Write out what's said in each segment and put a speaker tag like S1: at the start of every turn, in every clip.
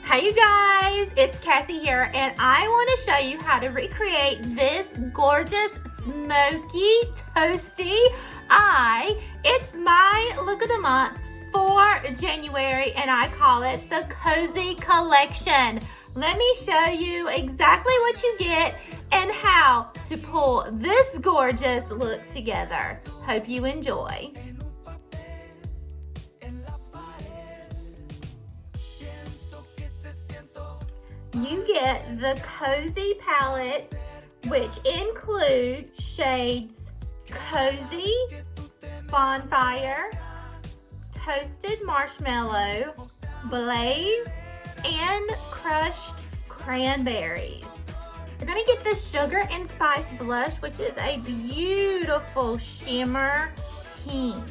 S1: Hey you guys, it's Cassie here, and I want to show you how to recreate this gorgeous smoky toasty eye. It's my look of the month for January, and I call it the Cozy Collection. Let me show you exactly what you get and how to pull this gorgeous look together. Hope you enjoy. You get the Cozy palette, which includes shades Cozy, Bonfire, Toasted Marshmallow, Blaze, and Crushed Cranberries. You're gonna get the Sugar and Spice blush, which is a beautiful shimmer pink.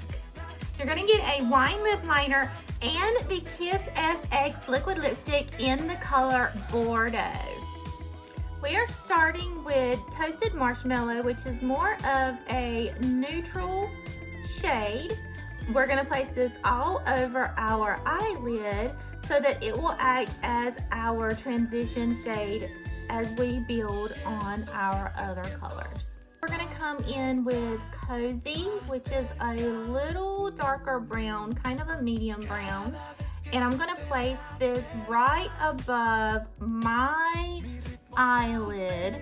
S1: You're gonna get a wine lip liner and the Kiss FX liquid lipstick in the color Bordeaux. We are starting with Toasted Marshmallow, which is more of a neutral shade. We're gonna place this all over our eyelid so that it will act as our transition shade as we build on our other colors. We're gonna come in with Cozy, which is a little darker brown, kind of a medium brown. And I'm gonna place this right above my eyelid.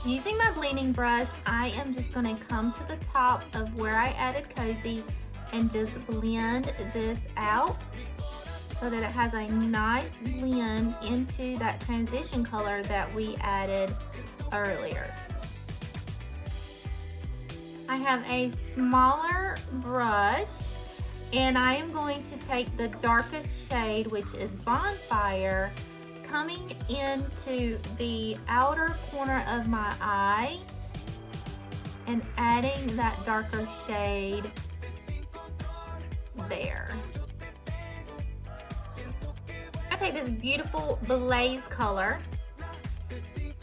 S1: Using my blending brush, I am just gonna come to the top of where I added Cozy and just blend this out so that it has a nice blend into that transition color that we added earlier. I have a smaller brush and I am going to take the darkest shade, which is Bonfire, coming into the outer corner of my eye and adding that darker shade there. I take this beautiful Blaze color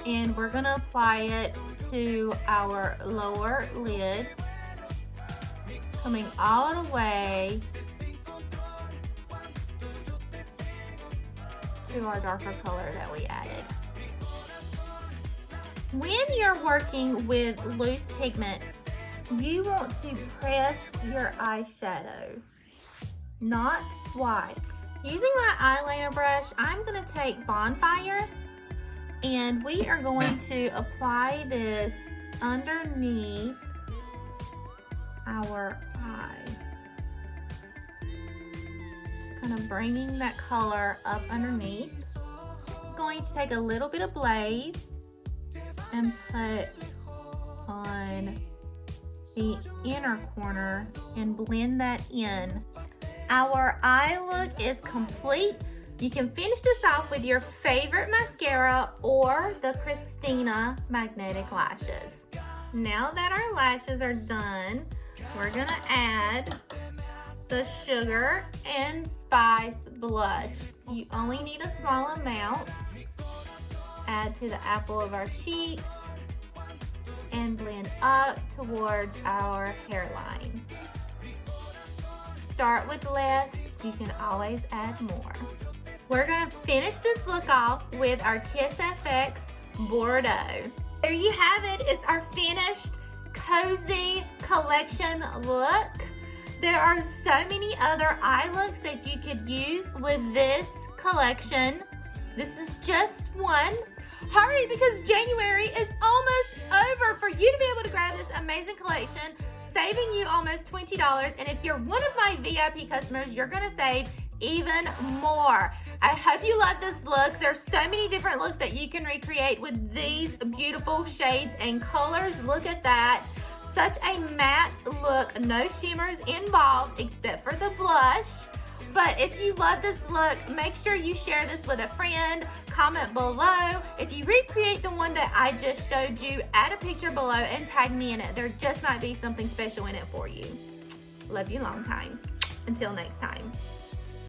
S1: and we're gonna apply it to our lower lid, coming all the way to our darker color that we added. When you're working with loose pigments, you want to press your eyeshadow, not swipe. Using my eyeliner brush, I'm gonna take Bonfire and we are going to apply this underneath our eye. Just kind of bringing that color up underneath. I'm going to take a little bit of Blaze and put on the inner corner and blend that in. Our eye look is complete. You can finish this off with your favorite mascara or the Christina magnetic lashes. Now that our lashes are done, we're gonna add the Sugar and Spice blush. You only need a small amount. Add to the apple of our cheeks and blend up towards our hairline. Start with less, you can always add more. We're gonna finish this look off with our Kiss FX Bordeaux. There you have it, it's our finished Cozy Collection look. There are so many other eye looks that you could use with this collection. This is just one. Hurry, because January is almost over for you to be able to grab this amazing collection, saving you almost $20. And if you're one of my VIP customers, you're gonna save even more. I hope you love this look. There's so many different looks that you can recreate with these beautiful shades and colors. Look at that. Such a matte look, no shimmers involved except for the blush. But if you love this look, make sure you share this with a friend. Comment below. If you recreate the one that I just showed you, add a picture below and tag me in it. There just might be something special in it for you. Love you long time. Until next time.